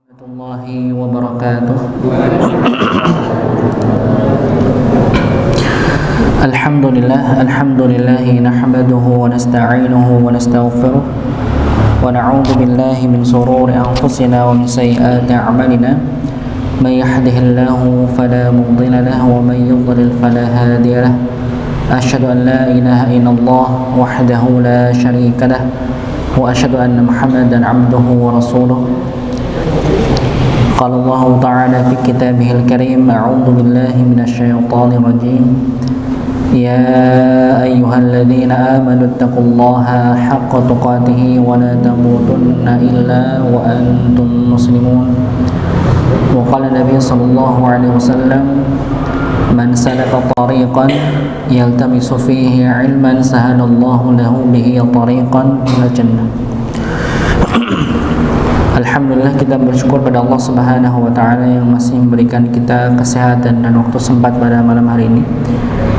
Warahmatullahi wabarakatuh. Alhamdulillahi nahmaduhu wa nasta'inuhu wa nastaghfiruh wa na'udzu billahi min shururi anfusina wa min sayyiati a'malina. May yahdihillahu fala mudilla lahu wa may yudlil fala hadiya lahu. Asyhadu an la ilaha illallah wahdahu la syarika lahu wa asyhadu anna Muhammadan 'abduhu wa rasuluh. Qala Allah Ta'ala fi kitabihil karim, a'udzu billahi minasyaitonir rajim. Ya ayyuhalladzina amanu taqullaha haqqa tuqatih wa la tamutunna illa wa antum muslimun. Wa qala Nabi sallallahu alaihi wasallam, man salaka tariqan yaltamisu fihi ilman sahalallahu lahu bihi tariqan ila jannah. Alhamdulillah, kita bersyukur pada Allah Subhanahu wa taala yang masih memberikan kita kesehatan dan waktu sempat pada malam hari ini,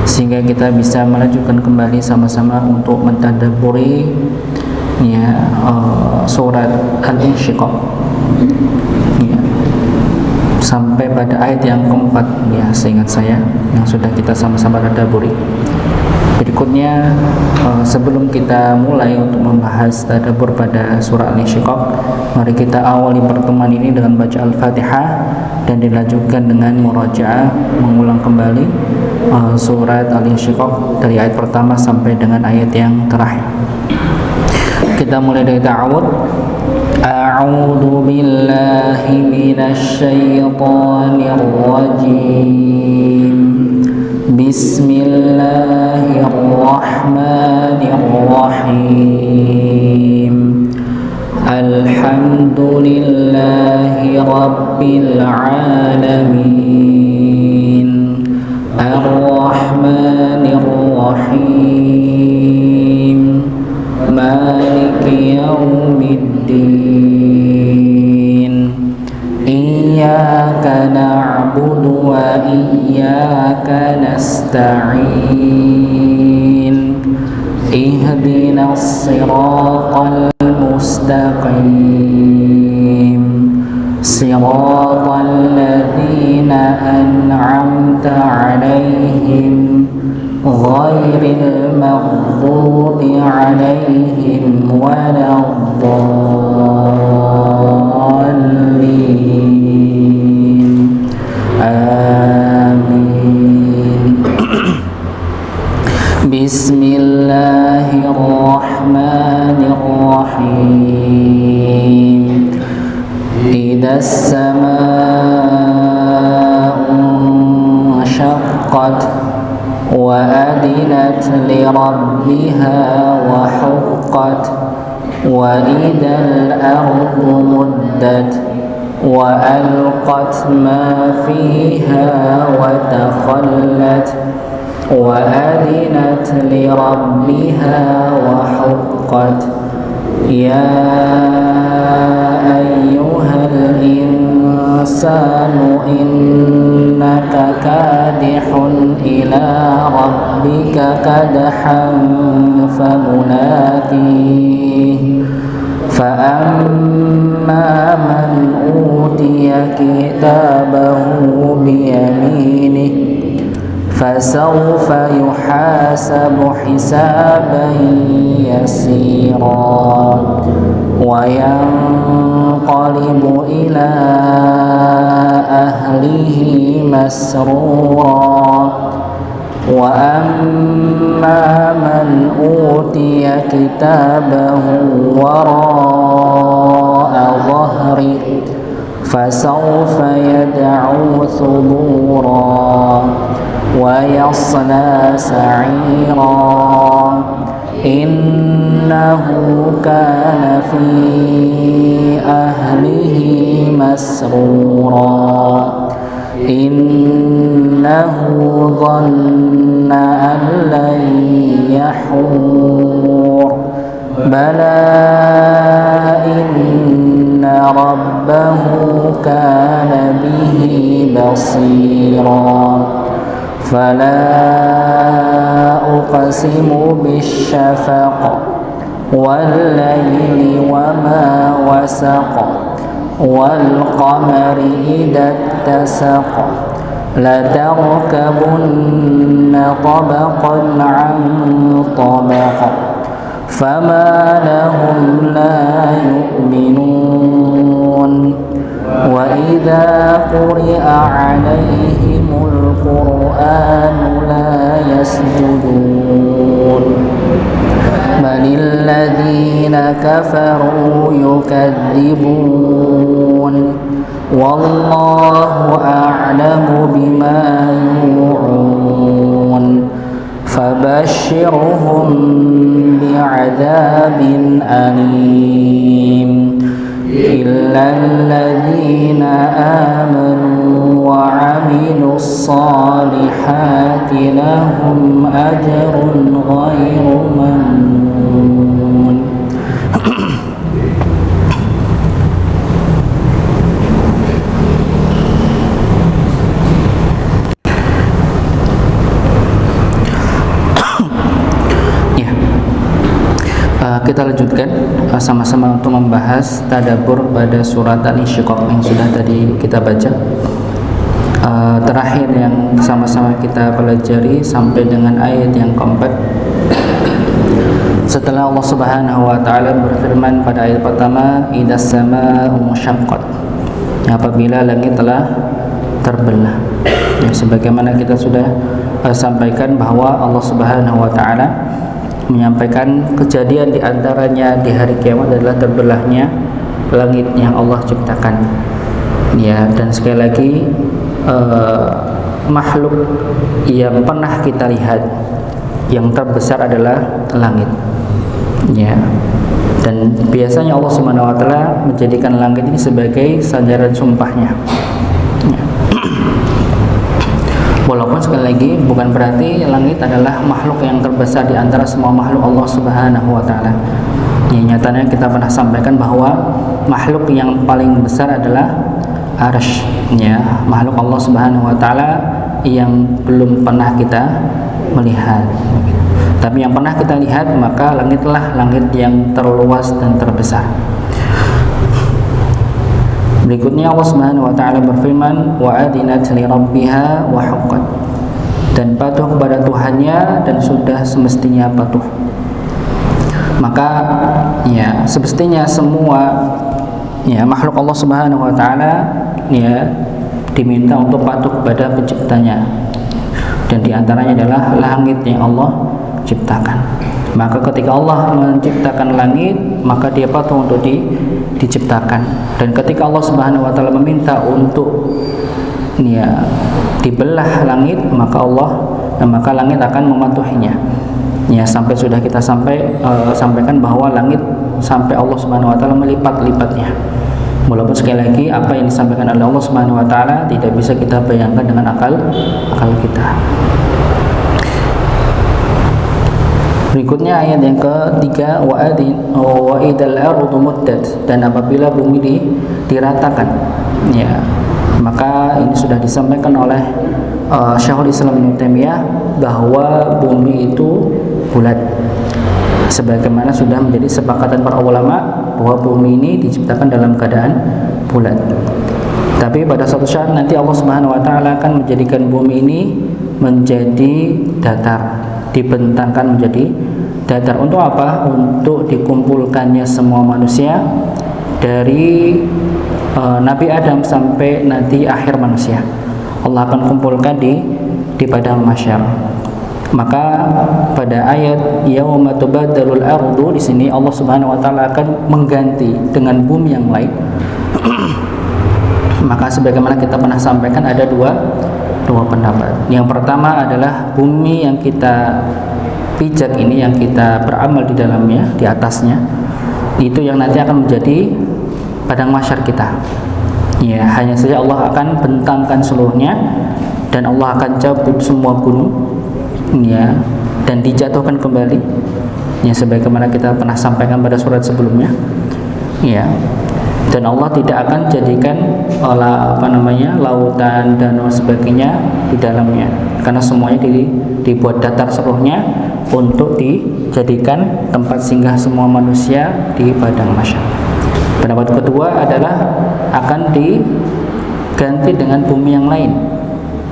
sehingga kita bisa melanjutkan kembali sama-sama untuk mentadabburi surat Al-Insyiqaq sampai pada ayat yang keempat seingat saya, yang sudah kita sama-sama tadabburi. Berikutnya, sebelum kita mulai untuk membahas tadabbur pada surah Al-Insyiqaq, mari kita awali pertemuan ini dengan baca Al-Fatihah dan dilanjutkan dengan murajaah, mengulang kembali surat Al-Insyiqaq dari ayat pertama sampai dengan ayat yang terakhir. Kita mulai dari ta'awud. A'udzu billahi minasy syaithanir rajim. Bismillahirrahmanirrahim. Alhamdulillahi rabbil alamin. Ar-Rahmanir-Rahim. Maliki yaumiddin. Iyyaka na'budu wa iyyaka nasta'in. Ihdinas siratal mustaqim. Siratal ladzina an'amta 'alaihim ghairil maghdubi 'alaihim waladdallin. Amin. Bismillahirrahmanirrahim. Idzas samaa'u syaqqat wa adinat li rabbiha wa huqqat wa idzal ardu muddat wa alqat ma fiha wa takhallat wa adinat li rabbiha wa huqqat. Ya ayyuhal insanu innaka kadihun ila rabbika kadhan famulaqih. Fa'amma man utiya kitabahu biyaminih fasawfa yuhasabu hisaban yasira wa yanqalibu ila ahlihi masrura. Wa amma man utiya kitabahu wara'a dhahri fasawfa yad'u thubura wa yasla sa'ira. Innahu kana fi ahlihi masrura. Innahu dhanna an lan yahur. Bala inna rabbahu kana bihi basira. Fala uqsimu bisyafaq wal layli wa ma wasaq والقمر إذا اتسق لتركبن طبقا عن طبق فما لهم لا يؤمنون وإذا قرئ عليهم القرآن لا يسجدون بل الذين كفروا يكذبون والله أعلم بما يوعون فبشرهم بعذاب أليم إلا الذين آمنوا وعملوا الصالحات لهم أجر غير ممنون. Kita lanjutkan sama-sama untuk membahas tadabbur pada surat Al-Insyiqaq yang sudah tadi kita baca. Terakhir yang sama-sama kita pelajari sampai dengan ayat yang keempat. Setelah Allah Subhanahu wa taala berfirman pada ayat pertama, "Idas samaa'u munsyaqqat." Apabila langit telah terbelah. Ya, sebagaimana kita sudah sampaikan bahwa Allah Subhanahu wa taala menyampaikan kejadian di antaranya di hari kiamat adalah terbelahnya langit yang Allah ciptakan. Ya, dan sekali lagi makhluk yang pernah kita lihat yang terbesar adalah langit. Ya. Dan biasanya Allah Subhanahu wa taala menjadikan langit ini sebagai sandaran sumpahnya. Ya. Walaupun sekali lagi bukan berarti langit adalah makhluk yang terbesar di antara semua makhluk Allah Subhanahu wa taala. Ya, nyatanya kita pernah sampaikan bahwa makhluk yang paling besar adalah Arsy, ya, makhluk Allah Subhanahu wa taala yang belum pernah kita melihat. Tapi yang pernah kita lihat, maka langitlah langit yang terluas dan terbesar. Berikutnya Allah Subhanahu wa taala berfirman, wa adinat li rabbiha wa haqqat. Dan patuh kepada Tuhannya dan sudah semestinya patuh. Maka ya semestinya semua ya makhluk Allah Subhanahu wa taala ya diminta untuk patuh kepada penciptanya. Dan diantaranya adalah langit yang Allah ciptakan. Maka ketika Allah menciptakan langit, maka dia patuh untuk diciptakan. Dan ketika Allah Subhanahu wa taala meminta untuk ya dibelah langit, maka langit akan mematuhinya. Ya, sampai sudah kita sampaikan bahwa langit sampai Allah Subhanahu wa taala melipat-lipatnya. Walaupun sekali lagi apa yang disampaikan oleh Allah Subhanahu wa taala tidak bisa kita bayangkan dengan akal kita. Berikutnya ayat yang ketiga, wa idal ardu muddat, dan apabila bumi diratakan, ya, maka ini sudah disampaikan oleh Syekhul Islam Ibnu Taimiyah bahwa bumi itu bulat, sebagaimana sudah menjadi sepakatan para ulama bahwa bumi ini diciptakan dalam keadaan bulat. Tapi pada suatu saat nanti Allah Subhanahu wa taala akan menjadikan bumi ini menjadi datar, dibentangkan menjadi datar. Untuk apa? Untuk dikumpulkannya semua manusia dari Nabi Adam sampai nanti akhir manusia. Allah akan kumpulkan di padang mahsyar. Maka pada ayat yauma tubaddalul ardu, di sini Allah Subhanahu wa taala akan mengganti dengan bumi yang lain. Maka sebagaimana kita pernah sampaikan ada dua pendapat. Yang pertama adalah bumi yang kita pijak ini, yang kita beramal di dalamnya, di atasnya, itu yang nanti akan menjadi padang mahsyar kita. Ya, hanya saja Allah akan bentangkan seluruhnya dan Allah akan cabut semua gunung, ya, dan dijatuhkan kembali. Ya, sebagaimana kita pernah sampaikan pada surat sebelumnya. Ya. Dan Allah tidak akan jadikan lautan, danau sebagainya di dalamnya, karena semuanya dibuat datar seluruhnya untuk dijadikan tempat singgah semua manusia di padang mahsyar. Pendapat kedua adalah akan diganti dengan bumi yang lain.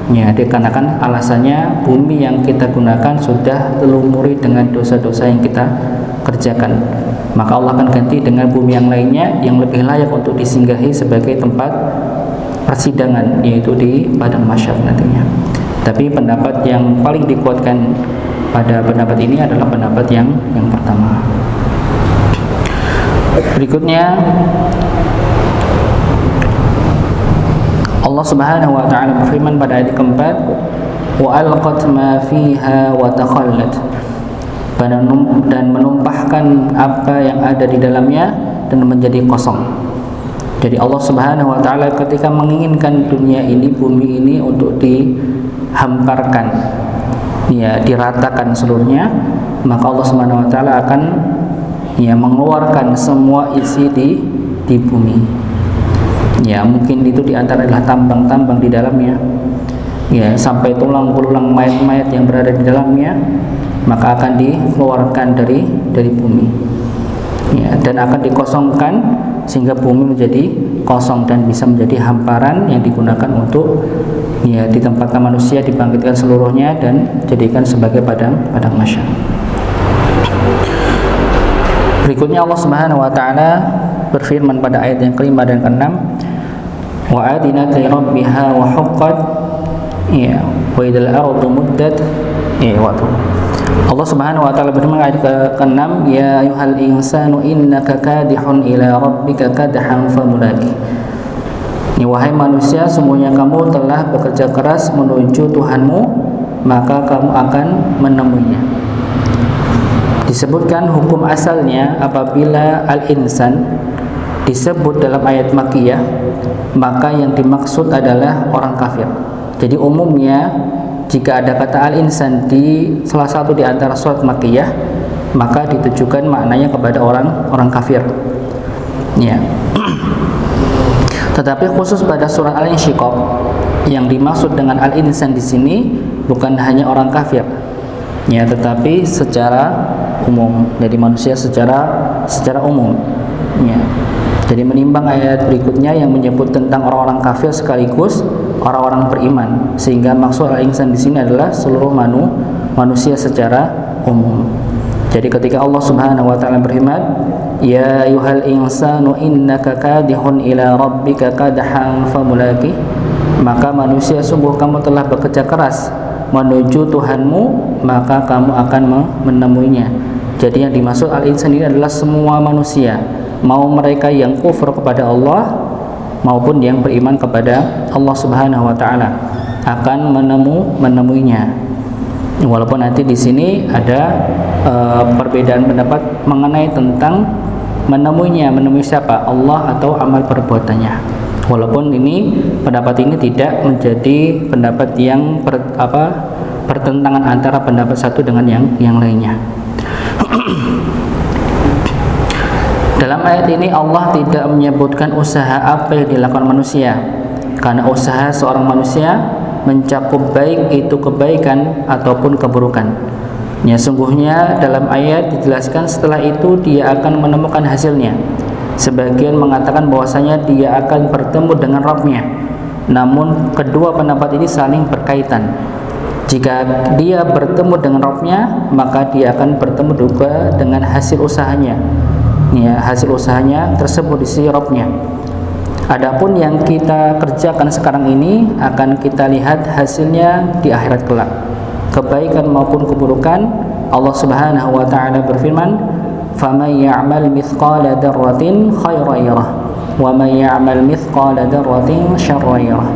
Ya, dikarenakan alasannya bumi yang kita gunakan sudah terlumuri dengan dosa-dosa yang kita kerjakan. Maka Allah akan ganti dengan bumi yang lainnya yang lebih layak untuk disinggahi sebagai tempat persidangan, yaitu di padang mahsyar nantinya. Tapi pendapat yang paling dikuatkan pada pendapat ini adalah pendapat yang pertama. Berikutnya Allah Subhanahu wa taala berfirman pada ayat keempat, wa alqat ma fiha wa takhallat, dan menumpahkan apa yang ada di dalamnya dan menjadi kosong. Jadi Allah Subhanahu wa taala ketika menginginkan dunia ini, bumi ini untuk dihamparkan, ya, diratakan seluruhnya, maka Allah Subhanahu wa taala akan mengeluarkan semua isi di bumi. Ya, mungkin itu diantara adalah tambang-tambang di dalamnya, ya, sampai tulang belulang mayat-mayat yang berada di dalamnya, maka akan dikeluarkan dari bumi, ya, dan akan dikosongkan sehingga bumi menjadi kosong dan bisa menjadi hamparan yang digunakan untuk, ya, ditempatkan manusia, dibangkitkan seluruhnya dan jadikan sebagai padang mahsyar. Berikutnya Allah Subhanahu wa taala berfirman pada ayat yang kelima dan keenam, wa adinat li rabbiha wa huqqat, ya, wa idal ardu muddat, ya, wa Allah Subhanahu wa taala berfirman ayat ke-6, ya ayyuhal insanu innaka kadihun ila rabbika kadhan famulaki. Ya, wahai manusia, semuanya kamu telah bekerja keras menuju Tuhanmu, maka kamu akan menemuinya. Disebutkan hukum asalnya apabila al-insan disebut dalam ayat Makkiyah, maka yang dimaksud adalah orang kafir. Jadi umumnya jika ada kata al-insan di salah satu di antara surat Makkiyah, maka ditujukan maknanya kepada orang kafir. Ya. Tetapi khusus pada surat Al-Insyiqaq, yang dimaksud dengan al-insan di sini bukan hanya orang kafir, ya, tetapi secara umum, jadi manusia secara umum, ya. Jadi menimbang ayat berikutnya yang menyebut tentang orang-orang kafir sekaligus orang-orang beriman, sehingga maksud al-insan di sini adalah seluruh manusia secara umum. Jadi ketika Allah Subhanahu wa taala berfirman, ya ayyuhal insanu innaka kadihun ila rabbika kadhan famulaki, maka manusia, sungguh kamu telah bekerja keras menuju Tuhanmu, maka kamu akan menemuinya. Jadi yang dimaksud al-insan ini adalah semua manusia, mau mereka yang kufur kepada Allah maupun yang beriman kepada Allah Subhanahu wa taala akan menemuinya. Walaupun nanti di sini ada perbedaan pendapat mengenai tentang menemuinya, menemui siapa? Allah atau amal perbuatannya. Walaupun ini pendapat ini tidak menjadi pendapat yang pertentangan antara pendapat satu dengan yang lainnya. Dalam ayat ini Allah tidak menyebutkan usaha apa yang dilakukan manusia, karena usaha seorang manusia mencakup baik itu kebaikan ataupun keburukan. Ya, sungguhnya dalam ayat dijelaskan setelah itu dia akan menemukan hasilnya. Sebagian mengatakan bahwasanya dia akan bertemu dengan Rabb-nya. Namun kedua pendapat ini saling berkaitan. Jika dia bertemu dengan Rabb-nya, maka dia akan bertemu juga dengan hasil usahanya. Ya, hasil usahanya tersebut di sisi Rabb-nya. Adapun yang kita kerjakan sekarang ini akan kita lihat hasilnya di akhirat kelak. Kebaikan maupun keburukan, Allah Subhanahu wa taala berfirman, "Faman ya'mal mithqala dzarratin khairan yarah, wa man ya'mal mithqala dzarratin syarran yarah."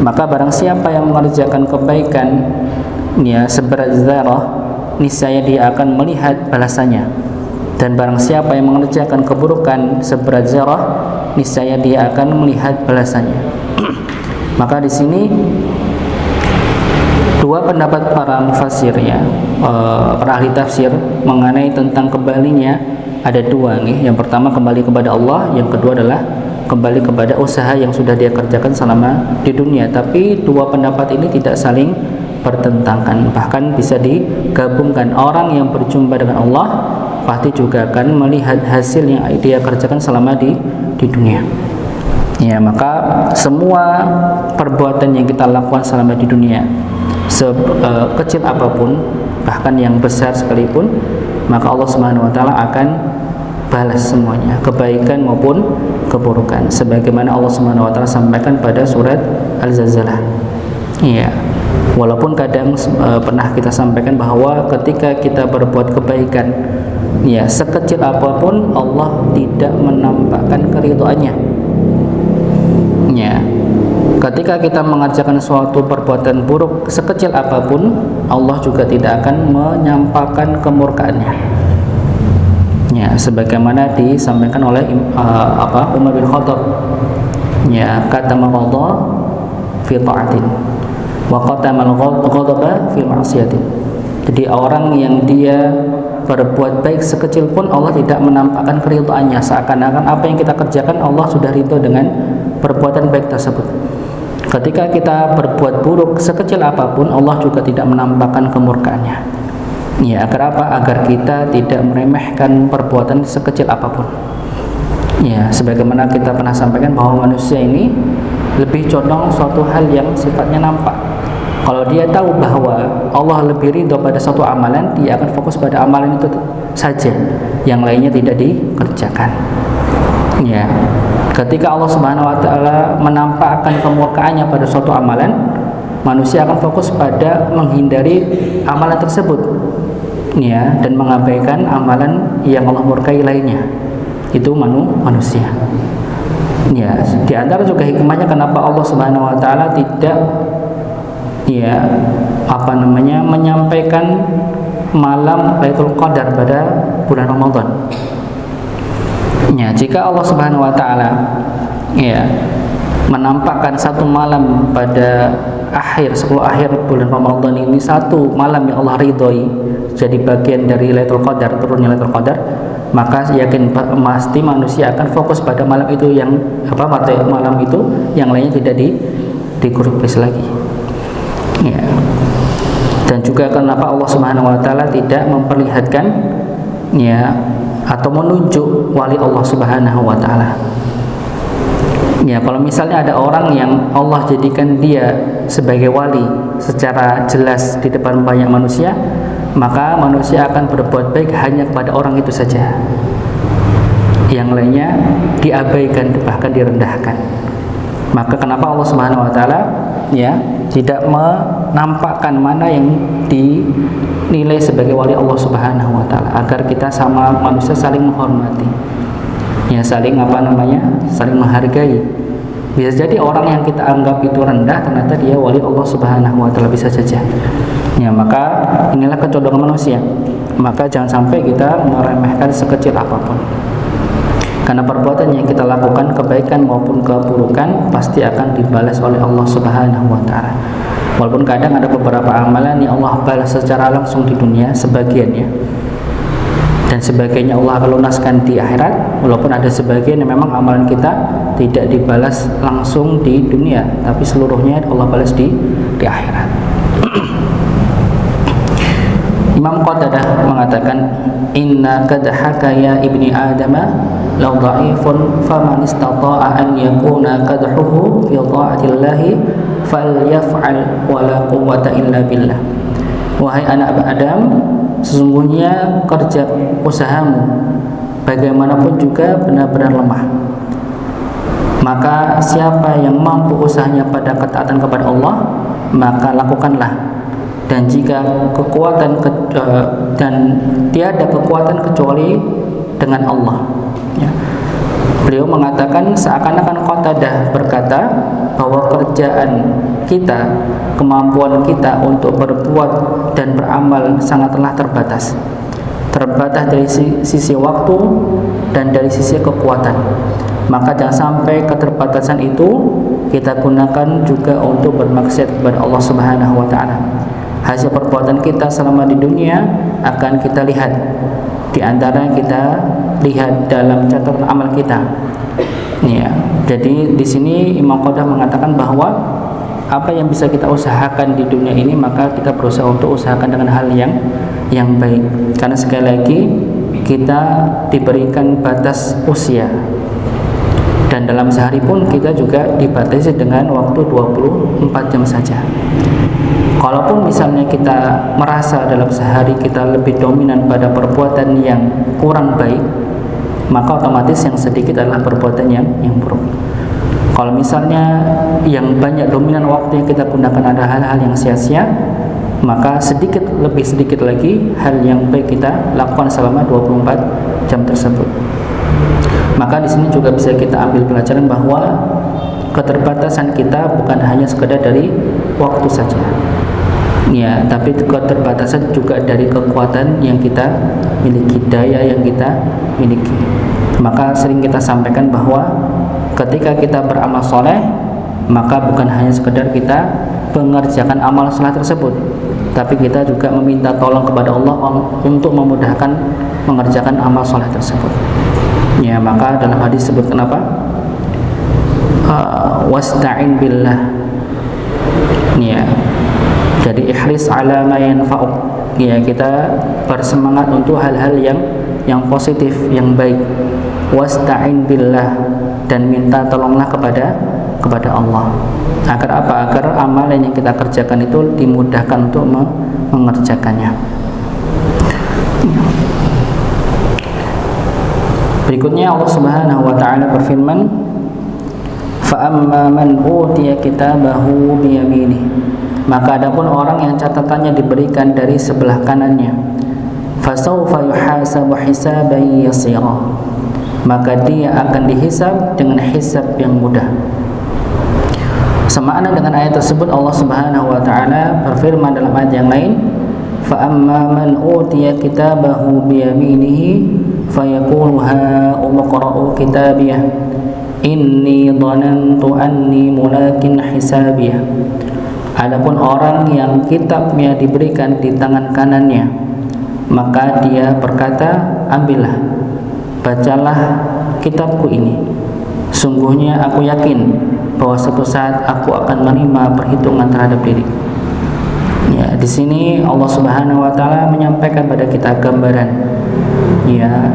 Maka barang siapa yang mengerjakan kebaikan, ya, seberat zarah, niscaya dia akan melihat balasannya. Dan barang siapa yang mengerjakan keburukan seberat zarah, niscaya dia akan melihat balasannya. Maka di sini dua pendapat para mufassir, ya, para ahli tafsir mengenai tentang kembalinya ada dua nih. Yang pertama kembali kepada Allah, yang kedua adalah kembali kepada usaha yang sudah dia kerjakan selama di dunia. Tapi dua pendapat ini tidak saling bertentangan, bahkan bisa digabungkan. Orang yang berjumpa dengan Allah pasti juga akan melihat hasil yang dia kerjakan selama di dunia. Ya, maka semua perbuatan yang kita lakukan selama di dunia, sekecil apapun, bahkan yang besar sekalipun, maka Allah Subhanahu wa taala akan balas semuanya, kebaikan maupun keburukan, sebagaimana Allah Subhanahu wa taala sampaikan pada surat Al-Zalzalah. Iya. Walaupun kadang pernah kita sampaikan bahwa ketika kita berbuat kebaikan, ya sekecil apapun, Allah tidak menampakkan keridhaannya. Ya. Ketika kita mengerjakan suatu perbuatan buruk sekecil apapun, Allah juga tidak akan menyampaikan kemurkaannya. Ya, sebagaimana disampaikan oleh Umar bin Khattab. Ya, kata Allah fi ta'atin wa qatamal ghadaba fi ma'siyatin. Jadi orang yang dia berbuat baik sekecil pun Allah tidak menampakkan keridhaannya, seakan-akan apa yang kita kerjakan Allah sudah ridho dengan perbuatan baik tersebut. Ketika kita berbuat buruk sekecil apapun, Allah juga tidak menampakkan kemurkaannya. Ya, agar apa? Agar kita tidak meremehkan perbuatan sekecil apapun. Ya, sebagaimana kita pernah sampaikan bahwa manusia ini lebih condong suatu hal yang sifatnya nampak. Kalau dia tahu bahwa Allah lebih ridho pada suatu amalan, dia akan fokus pada amalan itu saja, yang lainnya tidak dikerjakan. Ya, ketika Allah Subhanahu wa taala menampakkan kemurkaannya pada suatu amalan, manusia akan fokus pada menghindari amalan tersebut, ya, dan mengabaikan amalan yang Allah murkai lainnya. Itu manusia. Ya, di antara juga hikmahnya kenapa Allah Subhanahu wa taala tidak menyampaikan malam Lailatul Qadar pada bulan Ramadan. Ya, jika Allah Subhanahu wa taala menampakkan satu malam pada 10 akhir bulan Ramadan ini, satu malam yang Allah ridhoi jadi bagian dari Lailatul Qadar, turunnya Lailatul Qadar, maka yakin pasti manusia akan fokus pada malam itu, malam itu, yang lainnya tidak dikurupis lagi. Ya. Dan juga kenapa Allah Subhanahu wa taala tidak memperlihatkan atau menunjuk wali Allah Subhanahu wa taala. Ya, kalau misalnya ada orang yang Allah jadikan dia sebagai wali secara jelas di depan banyak manusia, maka manusia akan berbuat baik hanya kepada orang itu saja. Yang lainnya diabaikan, bahkan direndahkan. Maka kenapa Allah Subhanahu wa taala tidak menampakkan mana yang dinilai sebagai wali Allah Subhanahu wa taala, agar kita sama manusia saling menghormati. Saling saling menghargai. Bisa jadi orang yang kita anggap itu rendah, ternyata dia wali Allah Subhanahu wa taala, bisa saja. Maka inilah kecondongan manusia. Maka jangan sampai kita meremehkan sekecil apapun. Karena perbuatan yang kita lakukan, kebaikan maupun keburukan, pasti akan dibalas oleh Allah Subhanahu wa taala. Walaupun kadang ada beberapa amalan yang Allah balas secara langsung di dunia, sebagiannya, dan sebagiannya Allah akan lunaskan di akhirat. Walaupun ada sebagian yang memang amalan kita tidak dibalas langsung di dunia, tapi seluruhnya Allah balas di akhirat. Imam Qatadah mengatakan, inna kadhaka ya ibni adama law dha'ifun faman istata'a an yakuna kadhuhu fi ta'atillahi falyaf'al wa la quwwata illa billah. Wahai anak Adam, sesungguhnya kerja usahamu bagaimanapun juga benar-benar lemah. Maka siapa yang mampu usahanya pada ketaatan kepada Allah, maka lakukanlah. Dan jika dan tiada kekuatan kecuali dengan Allah. Beliau mengatakan seakan-akan Qatadah berkata bahwa kerjaan kita, kemampuan kita untuk berbuat dan beramal sangatlah terbatas dari sisi waktu dan dari sisi kekuatan. Maka jangan sampai keterbatasan itu kita gunakan juga untuk bermaksiat kepada Allah Subhanahu wa taala. Hasil perbuatan kita selama di dunia akan kita lihat, di antara kita lihat dalam catatan amal kita. Jadi di sini Imam Qatadah mengatakan bahwa apa yang bisa kita usahakan di dunia ini, maka kita berusaha untuk usahakan dengan hal yang baik. Karena sekali lagi kita diberikan batas usia, dan dalam sehari pun kita juga dibatasi dengan waktu 24 jam saja. Kalaupun misalnya kita merasa dalam sehari kita lebih dominan pada perbuatan yang kurang baik, maka otomatis yang sedikit adalah perbuatan yang buruk. Kalau misalnya yang banyak dominan waktu yang kita gunakan ada hal-hal yang sia-sia, maka lebih sedikit lagi hal yang baik kita lakukan selama 24 jam tersebut. Maka di sini juga bisa kita ambil pelajaran bahwa keterbatasan kita bukan hanya sekedar dari waktu saja, ya, tapi keterbatasan juga dari kekuatan yang kita miliki, daya yang kita miliki. Maka sering kita sampaikan bahwa ketika kita beramal soleh, maka bukan hanya sekedar kita mengerjakan amal soleh tersebut, tapi kita juga meminta tolong kepada Allah untuk memudahkan mengerjakan amal soleh tersebut. Ya, maka dalam hadis sebut kenapa? Wasta'in billah. Ya. Jadi ihris ala ma yanfa'uk. Ya, kita bersemangat untuk hal-hal yang positif, yang baik. Wasta'in billah, dan minta tolonglah kepada Allah. Agar apa? Agar amalan yang kita kerjakan itu dimudahkan untuk mengerjakannya. Berikutnya Allah Subhanahu wa taala berfirman, fa amma man utiya kitabahu bi yaminihi, maka adapun orang yang catatannya diberikan dari sebelah kanannya, fasawfa yuhasabu hisaban yasira, maka dia akan dihisab dengan hisab yang mudah. Semakna dengan ayat tersebut Allah Subhanahu wa taala berfirman dalam ayat yang lain, fa amma man utiya kitabahu bi yaminihi fayaqulu ha umqra'u kitabiyah inni dhanantu anni mulakin hisabiyah. Adapun orang yang kitabnya diberikan di tangan kanannya, maka dia berkata, ambillah, bacalah kitabku ini, sungguhnya aku yakin bahwa suatu saat aku akan menerima perhitungan terhadap diriku. Ya, di sini Allah Subhanahu wa taala menyampaikan pada kita gambaran, ya,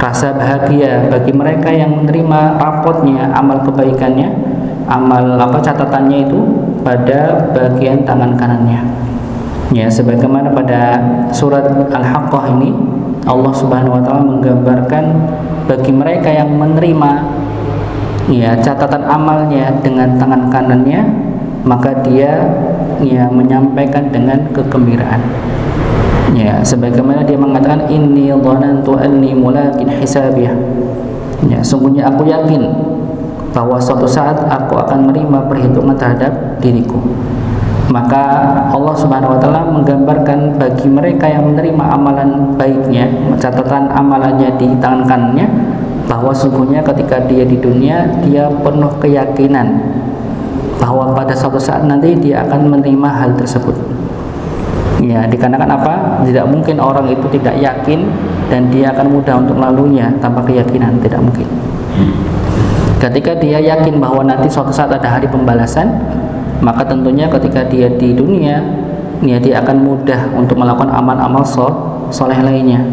rasa bahagia bagi mereka yang menerima rapotnya, amal kebaikannya, amal catatannya itu pada bagian tangan kanannya. Ya, sebagaimana pada surat Al-Haqqah ini Allah Subhanahu wa taala menggambarkan bagi mereka yang menerima, ya, catatan amalnya dengan tangan kanannya, maka dia, ya, menyampaikan dengan kegembiraan. Ya, sebagaimana dia mengatakan inni dhanantu anni mulakin hisabiyah. Ya, sungguhnya aku yakin bahwa suatu saat aku akan menerima perhitungan terhadap diriku. Maka Allah Subhanahu wa taala menggambarkan bagi mereka yang menerima amalan baiknya, catatan amalannya di tangan kanannya, bahwa sungguhnya ketika dia di dunia dia penuh keyakinan bahwa pada suatu saat nanti dia akan menerima hal tersebut. Ya, dikarenakan apa? Tidak mungkin orang itu tidak yakin dan dia akan mudah untuk melaluinya tanpa keyakinan, tidak mungkin. Ketika dia yakin bahwa nanti suatu saat ada hari pembalasan, maka tentunya ketika dia di dunia, ya, dia akan mudah untuk melakukan amal-amal soleh lainnya.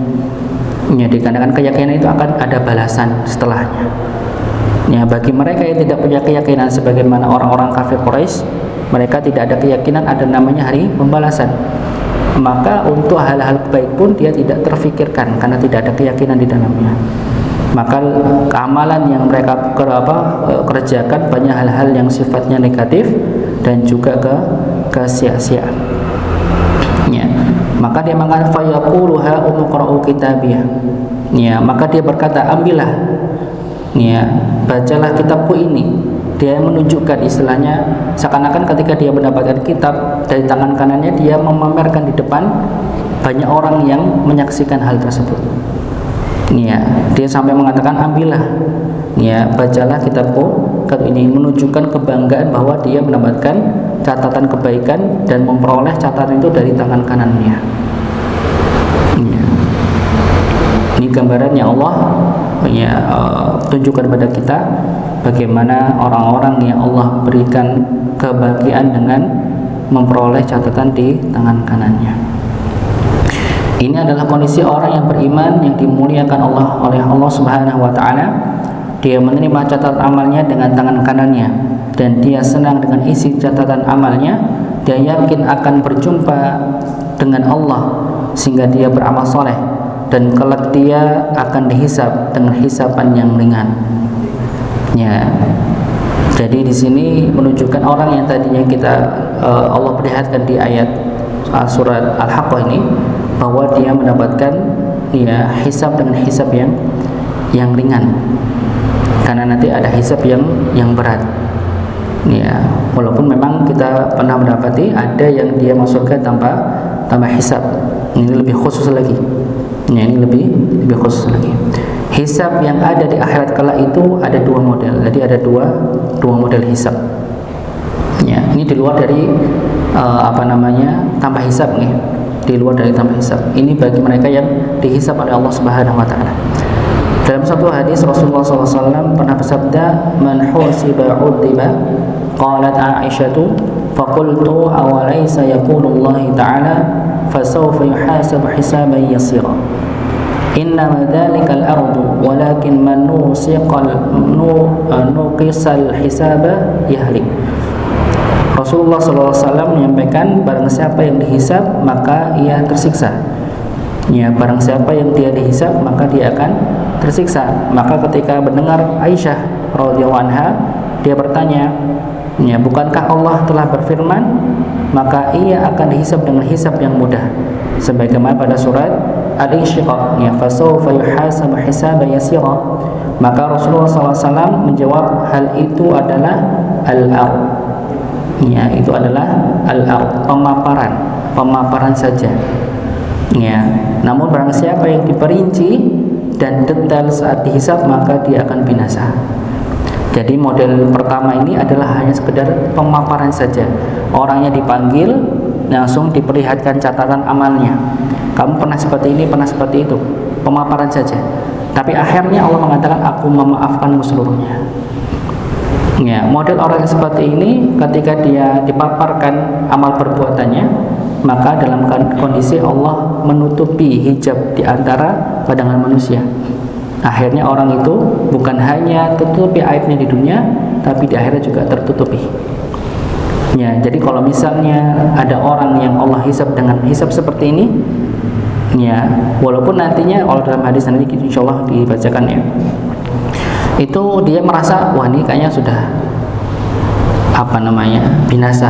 Ya, dikarenakan keyakinan itu akan ada balasan setelahnya. Ya, bagi mereka yang tidak punya keyakinan sebagaimana orang-orang kafir Quraisy, mereka tidak ada keyakinan ada namanya hari pembalasan. Maka untuk hal-hal baik pun dia tidak terfikirkan karena tidak ada keyakinan di dalamnya. Maka keamalan yang mereka kerjakan banyak hal-hal yang sifatnya negatif dan juga kesia-siaan. Ya, maka dia mengatakan fayaqulu ha umqra'u kitabiyah. Ya, maka dia berkata, ambillah, ya, bacalah kitabku ini. Dia menunjukkan, istilahnya seakan-akan ketika dia mendapatkan kitab dari tangan kanannya, dia memamerkan di depan banyak orang yang menyaksikan hal tersebut. Ya, dia sampai mengatakan ambillah, ya, bacalah kitabku ini, menunjukkan kebanggaan bahwa dia mendapatkan catatan kebaikan dan memperoleh catatan itu dari tangan kanannya. Ya. Ini gambarannya Allah, ya, tunjukkan pada kita bagaimana orang-orang yang Allah berikan kebahagiaan dengan memperoleh catatan di tangan kanannya. Ini adalah kondisi orang yang beriman yang dimuliakan oleh Allah Subhanahu wa taala. Dia menerima catatan amalnya dengan tangan kanannya dan dia senang dengan isi catatan amalnya. Dia yakin akan berjumpa dengan Allah sehingga dia beramal soleh, dan kelak dia akan dihisab dengan hisaban yang ringan. Ya. Jadi di sini menunjukkan orang yang tadinya Allah perlihatkan di ayat surat Al-Haqqah ini, bahwa dia mendapatkan hisab dengan hisab yang ringan, karena nanti ada hisab yang berat. Ya, walaupun memang kita pernah mendapati ada yang dia masukkan tanpa hisab. Ini lebih khusus lagi. Ya, ini lebih khusus lagi. Hisab yang ada di akhirat kala itu ada dua model. Jadi ada dua model hisab. Ya, ini di luar dari tanpa hisab nih. Di luar dari tanpa hisab. Ini bagi mereka yang dihisab oleh Allah Subhanahu wa taala. Dalam satu hadis Rasulullah SAW pernah bersabda, "Man husiba 'udziba." Qalat Aisyatu, "Faqultu awalaysa yaqulullah ta'ala fasawfa yuhasabu hisaban yasira. Innama dzalikal ardu walakin man nuqisal hisaba yahlik." Rasulullah SAW menyampaikan, barang siapa yang dihisab maka ia tersiksa. Ya, barang siapa yang dia dihisab maka dia akan tersiksa. Maka ketika mendengar Aisyah radhiyallahu anha, dia bertanya, ya, bukankah Allah telah berfirman, maka ia akan dihisab dengan hisab yang mudah, sebagaimana pada surat Al-Insyiqaq, ya, fasawfa yuhasabu hisaban yasira. Maka Rasulullah SAW menjawab, hal itu adalah al-ard. Ya, itu adalah al-ard, pemaparan saja. Ya, namun barang siapa yang diperinci dan detail saat dihisab maka dia akan binasa. Jadi model pertama ini adalah hanya sekedar pemaparan saja. Orangnya dipanggil, langsung diperlihatkan catatan amalnya. Kamu pernah seperti ini, pernah seperti itu. Pemaparan saja. Tapi akhirnya Allah mengatakan, aku memaafkanmu seluruhnya. Ya, model orang yang seperti ini ketika dia dipaparkan amal perbuatannya, maka dalam kondisi Allah menutupi hijab di antara pandangan manusia. Akhirnya orang itu bukan hanya tertutupi aibnya di dunia, tapi di akhirat juga tertutupi. Ya, jadi kalau misalnya ada orang yang Allah hisab dengan hisab seperti ini, ya, walaupun nantinya kalau dalam hadis nanti insyaallah dibacakan ya, itu dia merasa wah ini kayaknya sudah binasa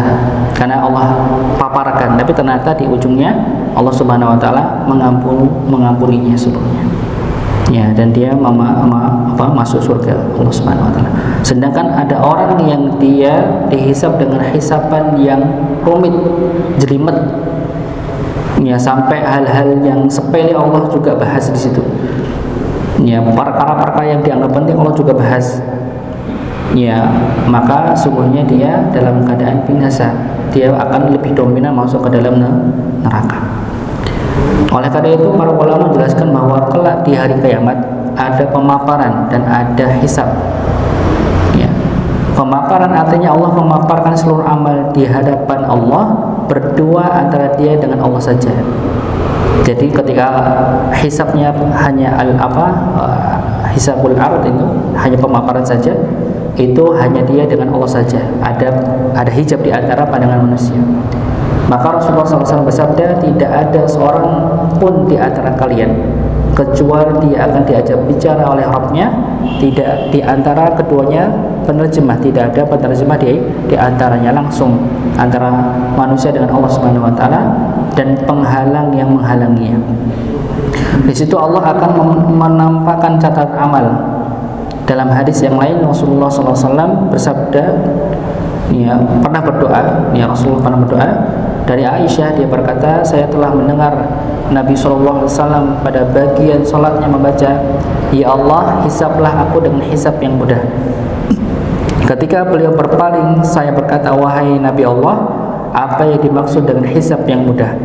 karena Allah paparkan, tapi ternyata di ujungnya Allah Subhanahu wa taala mengampuninya seluruhnya. Ya, dan dia masuk surga Allah Subhanahu wa taala. Sedangkan ada orang yang dia dihisab dengan hisaban yang rumit, jelimet. Ya, sampai hal-hal yang sepele Allah juga bahas di situ. Ya, perkara-perkara yang dianggap penting Allah juga bahas. Ya, maka sungguhnya dia dalam keadaan binasa. Dia akan lebih dominan masuk ke dalam neraka. Oleh karena itu para ulama menjelaskan bahwa kelak di hari kiamat ada pemaparan dan ada hisab. Ya. Pemaparan artinya Allah memaparkan seluruh amal di hadapan Allah, berdua antara dia dengan Allah saja. Jadi ketika hisabnya hanya hisabul ard itu hanya pemaparan saja, itu hanya dia dengan Allah saja. Ada hijab di antara pandangan manusia. Maka Rasulullah SAW bersabda, tidak ada seorang pun di antara kalian kecuali dia akan diajak bicara oleh Rabb-nya. Tidak di antara keduanya penerjemah, tidak ada penerjemah di antaranya, langsung antara manusia dengan Allah Subhanahu wa taala dan penghalang yang menghalanginya. Di situ Allah akan menampakkan catatan amal. Dalam hadis yang lain Rasulullah SAW bersabda, ya, pernah berdoa, ya, Rasulullah pernah berdoa. Dari Aisyah dia berkata, saya telah mendengar Nabi SAW pada bagian salatnya membaca, ya Allah, hisablah aku dengan hisab yang mudah. Ketika beliau berpaling, saya berkata, wahai Nabi Allah, apa yang dimaksud dengan hisab yang mudah?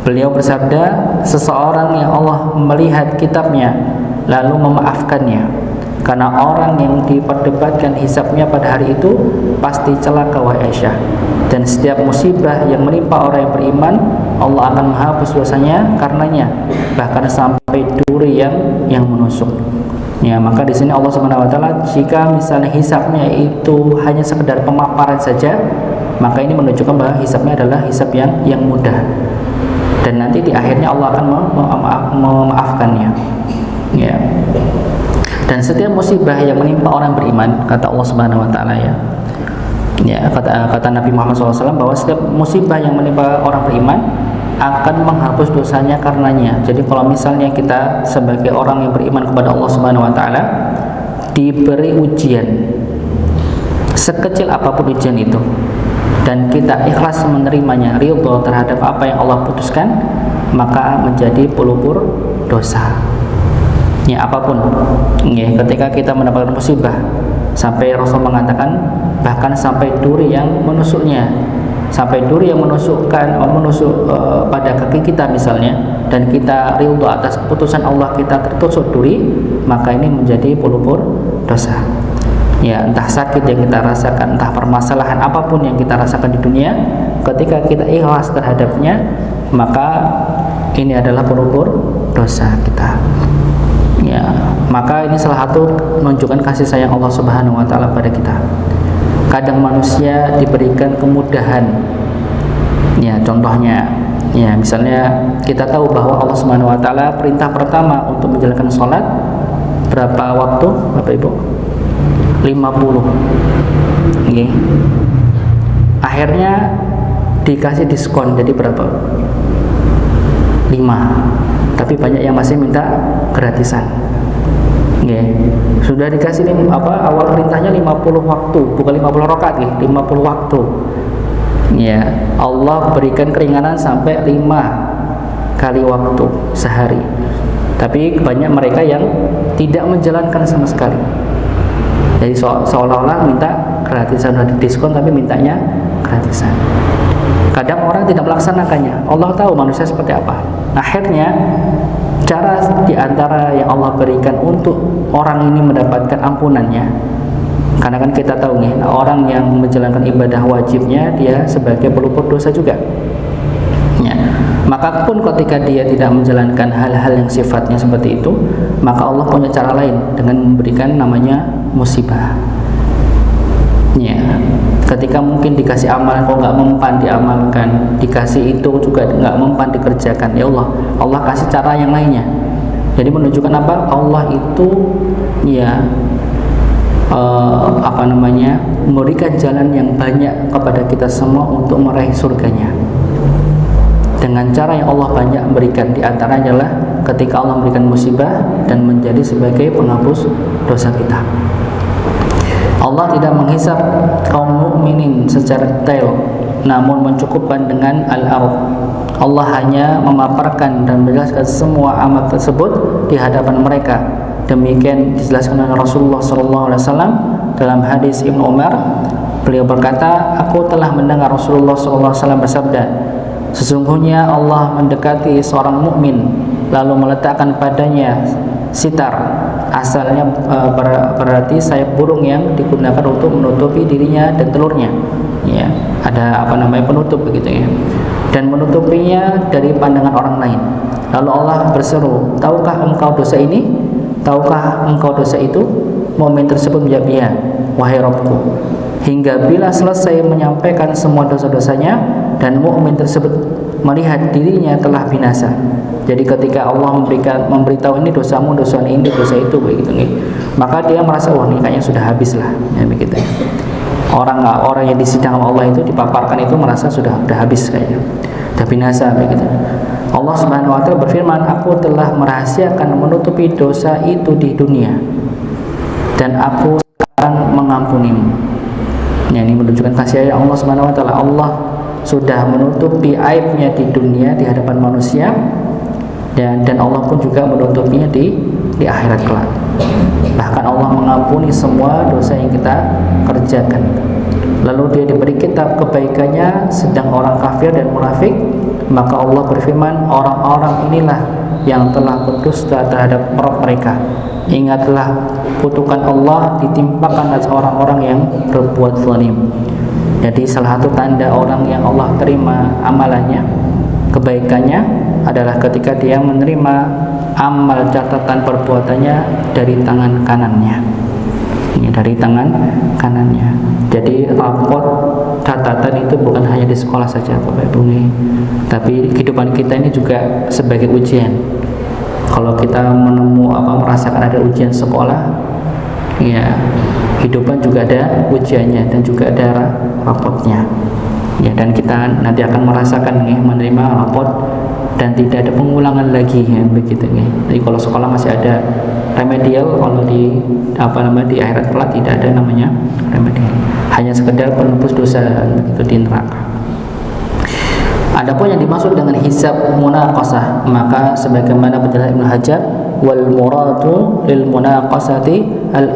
Beliau bersabda, seseorang yang Allah melihat kitabnya lalu memaafkannya. Karena orang yang diperdebatkan hisabnya pada hari itu pasti celaka, wahai Aisyah. Dan setiap musibah yang menimpa orang yang beriman Allah akan menghapus dosanya karenanya, bahkan sampai duri yang menusuk. Ya, maka di sini Allah Subhanahu wa taala jika misalnya hisabnya itu hanya sekedar pemaparan saja, maka ini menunjukkan bahwa hisabnya adalah hisab yang mudah. Dan nanti di akhirnya Allah akan memaafkannya. Ya. Dan setiap musibah yang menimpa orang beriman, kata Allah Subhanahu wa taala kata Nabi Muhammad SAW bahwa setiap musibah yang menimpa orang beriman akan menghapus dosanya karenanya. Jadi kalau misalnya kita sebagai orang yang beriman kepada Allah Subhanahu wa taala diberi ujian, sekecil apapun ujian itu, dan kita ikhlas menerimanya, ridho terhadap apa yang Allah putuskan, maka menjadi pelupur dosa. Ya, apapun. Ya, ketika kita mendapatkan musibah, sampai Rasul mengatakan bahkan sampai duri yang menusuknya, sampai duri yang menusuk pada kaki kita misalnya, dan kita ridho atas keputusan Allah, kita tertusuk duri, maka ini menjadi pelupur dosa. Ya, entah sakit yang kita rasakan, entah permasalahan apapun yang kita rasakan di dunia, ketika kita ikhlas terhadapnya, maka ini adalah pelupur dosa kita. Ya, maka ini salah satu menunjukkan kasih sayang Allah Subhanahu wa taala pada kita. Kadang manusia diberikan kemudahan. Ya, contohnya, ya misalnya kita tahu bahwa Allah Subhanahu wa taala perintah pertama untuk menjalankan sholat berapa waktu, Bapak Ibu? 50. Okay. Akhirnya dikasih diskon jadi berapa? 5. Tapi banyak yang masih minta gratisan. Okay. Sudah dikasih awal perintahnya 50 waktu, bukan 50 rakaat, 50 waktu. Ya, Allah berikan keringanan sampai 5 kali waktu sehari. Tapi banyak mereka yang tidak menjalankan sama sekali. Jadi seolah-olah minta gratisan, sudah didiskon tapi mintanya gratisan. Kadang orang tidak melaksanakannya. Allah tahu manusia seperti apa. Akhirnya cara diantara yang Allah berikan untuk orang ini mendapatkan ampunannya, karena kan kita tahu nih, orang yang menjalankan ibadah wajibnya dia sebagai pelupur dosa juga. Ya. Maka pun ketika dia tidak menjalankan hal-hal yang sifatnya seperti itu, maka Allah punya cara lain dengan memberikan namanya musibah. Ya. Ketika mungkin dikasih amalan kok nggak mempan diamalkan, dikasih itu juga nggak mempan dikerjakan, ya Allah kasih cara yang lainnya. Jadi menunjukkan apa? Allah itu ya memberikan jalan yang banyak kepada kita semua untuk meraih surganya. Dengan cara yang Allah banyak memberikan, diantaranya adalah ketika Allah memberikan musibah dan menjadi sebagai penghapus dosa kita. Allah tidak menghisab kaum mukminin secara detail, namun mencukupkan dengan al-ard. Allah hanya memaparkan dan menjelaskan semua amal tersebut di hadapan mereka. Demikian dijelaskan oleh Rasulullah SAW dalam hadis Ibnu Umar. Beliau berkata, aku telah mendengar Rasulullah SAW bersabda, sesungguhnya Allah mendekati seorang mukmin lalu meletakkan padanya sitar, asalnya berarti sayap burung yang digunakan untuk menutupi dirinya dan telurnya. Ya, ada penutup begitu ya. Dan menutupinya dari pandangan orang lain. Lalu Allah berseru, tahukah engkau dosa ini? Tahukah engkau dosa itu? Mukmin tersebut menjawab, ya, wahai Rabbku. Hingga bila selesai menyampaikan semua dosa-dosanya dan mukmin tersebut melihat dirinya telah binasa. Jadi ketika Allah memberitahu ini dosamu, dosa ini, dosa itu begitu nih, maka dia merasa wah ini kayaknya sudah habis lah, ya begitu ya. Orang yang disidang Allah itu dipaparkan itu merasa sudah habis kayaknya, sudah binasa begitu. Allah Subhanahu wa taala berfirman, aku telah merahasiakan menutupi dosa itu di dunia dan aku sekarang mengampunimu. Ya, ini menunjukkan kasih Allah Subhanahu wa taala. Allah sudah menutupi aibnya di dunia di hadapan manusia, dan Allah pun juga menutupinya di akhirat kelak. Bahkan Allah mengampuni semua dosa yang kita kerjakan. Lalu dia diberi kitab kebaikannya, sedang orang kafir dan munafik, maka Allah berfirman, orang-orang inilah yang telah berdusta terhadap Rabb mereka. Ingatlah kutukan Allah ditimpakan atas orang-orang yang berbuat zalim. Jadi salah satu tanda orang yang Allah terima amalannya kebaikannya adalah ketika dia menerima amal catatan perbuatannya dari tangan kanannya. Ini dari tangan kanannya. Jadi rapot catatan itu bukan hanya di sekolah saja Bapak Ibu nih, tapi kehidupan kita ini juga sebagai ujian. Kalau kita merasakan ada ujian sekolah, ya kehidupan juga ada ujiannya dan juga ada rapotnya. Ya, dan kita nanti akan merasakan nih menerima rapot dan tidak ada pengulangan lagi ya, begitu nih. Jadi kalau sekolah masih ada remedial, kalau di di akhirat kelak tidak ada namanya remedial, hanya sekedar penebus dosa begitu di neraka. Adapun yang dimaksud dengan hisab munaqasah, maka sebagaimana penjelasan Ibnu Hajar, wal muradu lil munaqasati al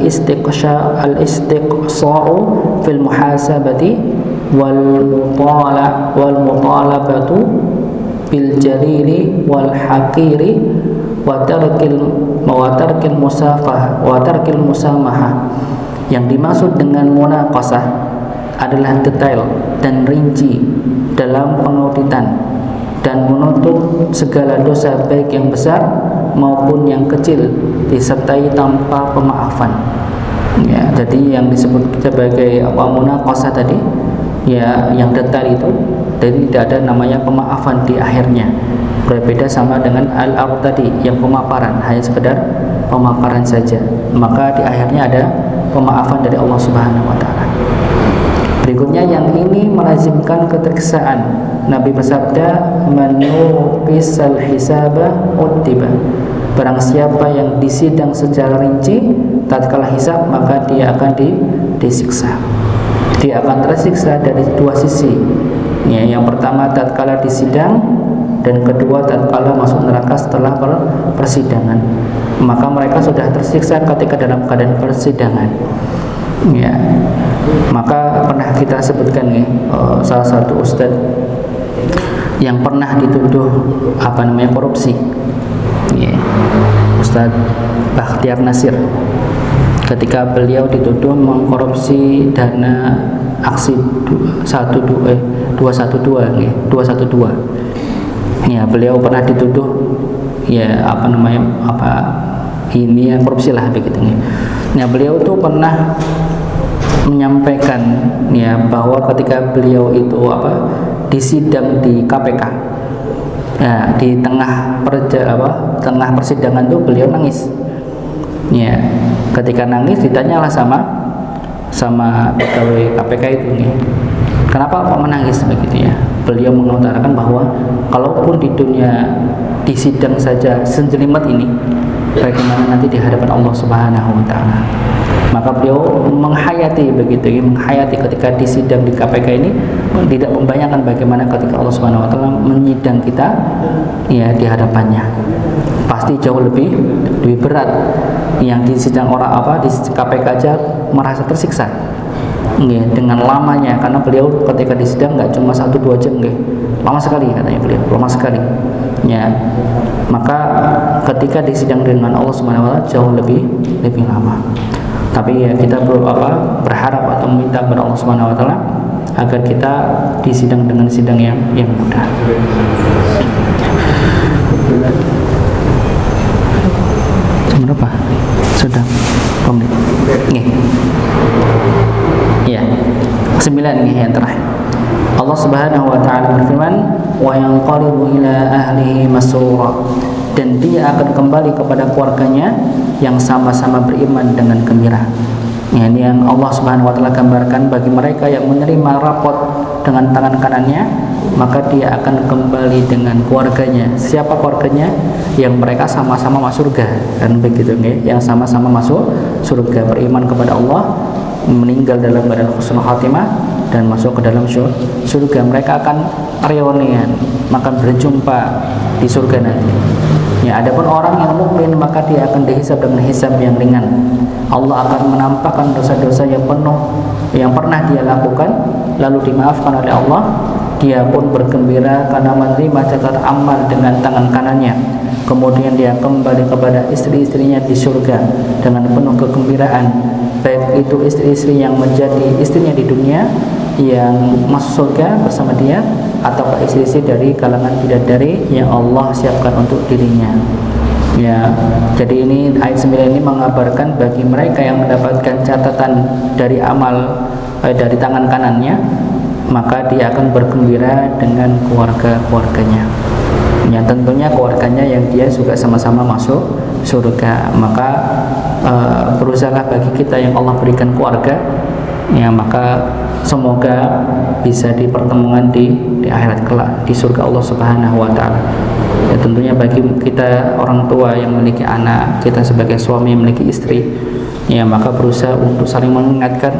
istiqsa'u fil muhasabati wal mutalabatu bil jalili wal haqiri wa tarkil musamahah. Yang dimaksud dengan munaqasah adalah detail dan rinci dalam pengauditan dan menuntut segala dosa baik yang besar maupun yang kecil disertai tanpa pemaafan. Ya, jadi yang disebut sebagai munaqasah tadi, ya yang detail itu, dan tidak ada namanya pemaafan di akhirnya. Berbeda sama dengan al-ard tadi yang pemaparan, hanya sekedar pemaparan saja. Maka di akhirnya ada pemaafan dari Allah Subhanahu wa taala. Berikutnya yang ini melazimkan keterkesan. Nabi bersabda, "Man nuqisal hisaba utiba." Barang siapa yang disidang secara rinci tatkala hisab, maka dia akan disiksa. Dia akan tersiksa dari dua sisi. Ya, yang pertama tatkala disidang, dan kedua tatkala masuk neraka setelah persidangan. Maka mereka sudah tersiksa ketika dalam keadaan persidangan. Ya, maka pernah kita sebutkan nih, salah satu ustadz yang pernah dituduh korupsi, ya, Ustadz Bakhtiar Nasir, ketika beliau dituduh mengkorupsi dana aksi 212, ya, beliau pernah dituduh korupsi lah begitu nih. Nah, beliau tuh pernah menyampaikan ya bahwa ketika beliau itu disidang di KPK, ya, di tengah persidangan tuh beliau nangis. Ya, ketika nangis ditanyalah sama pegawai KPK itu nih, kenapa kok menangis begitu ya? Beliau mengutarakan bahwa kalaupun di dunia disidang saja senjelimet ini, bagaimana nanti di hadapan Allah Subhanahu wa taala. Maka beliau menghayati ketika disidang di KPK ini, tidak membayangkan bagaimana ketika Allah Subhanahu wa taala menyidang kita ya di hadapannya. Pasti jauh lebih berat. Yang disidang di KPK aja merasa tersiksa. Ya, dengan lamanya, karena beliau ketika disidang nggak cuma 1-2 jam, lama sekali katanya beliau, lama sekali. Ya, maka ketika disidang dengan Allah Subhanahu wa taala jauh lebih lama. Tapi ya kita berharap atau meminta kepada Allah Subhanahu wa taala agar kita disidang dengan sidang yang mudah. Jam berapa? Sudah. Nih. Ya. 9 nih yang terakhir. Allah Subhanahu wa taala berfirman, "Wa yanqalibu ila ahlihi masrura." Dan dia akan kembali kepada keluarganya yang sama-sama beriman dengan gembira. Ya, ini yang Allah Subhanahu wa taala gambarkan bagi mereka yang menerima rapot dengan tangan kanannya, maka dia akan kembali dengan keluarganya. Siapa keluarganya? Yang mereka sama-sama masuk surga, kan begitu nih, yang sama-sama masuk surga, beriman kepada Allah, meninggal dalam keadaan husnul khatimah dan masuk ke dalam surga. Mereka akan reunian, akan berjumpa di surga nanti. Ya, adapun orang yang mukmin maka dia akan dihisab dengan hisab yang ringan. Allah akan menampakkan dosa-dosa yang pernah dia lakukan, lalu dimaafkan oleh Allah. Dia pun bergembira karena menerima catatan amal dengan tangan kanannya. Kemudian dia kembali kepada istri-istrinya di surga dengan penuh kegembiraan, baik itu istri-istri yang menjadi istrinya di dunia yang masuk surga bersama dia, atau istri-istri dari kalangan bidadari yang Allah siapkan untuk dirinya. Ya, jadi ini ayat 9 ini mengabarkan bagi mereka yang mendapatkan catatan dari amal dari tangan kanannya, maka dia akan bergembira dengan keluarga-keluarganya. Ya, tentunya keluarganya yang dia juga sama-sama masuk surga. Maka berusahalah bagi kita yang Allah berikan keluarga, ya, maka semoga bisa dipertemukan di akhirat kelak di surga Allah Subhanahu wa taala. Ya, tentunya bagi kita orang tua yang memiliki anak, kita sebagai suami yang memiliki istri, ya, maka berusaha untuk saling mengingatkan,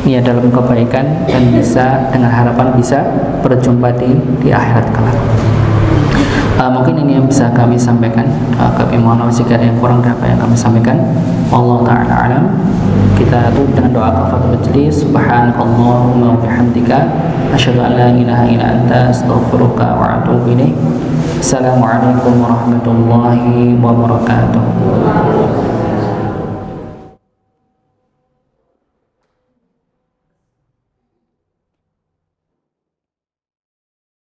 ya, dalam kebaikan, dan bisa dengan harapan bisa berjumpa di akhirat kelak. Mungkin ini yang bisa kami sampaikan. Kami mohon maaf jika ada yang kurang dari apa yang kami sampaikan. Wallahu ta'ala alam. Kita tutup dengan doa kafaratul majlis. Subhanakallahumma wa bihamdika asyhadu an la ilaha illa anta astaghfiruka wa atubu ilaik. Assalamualaikum warahmatullahi wabarakatuh.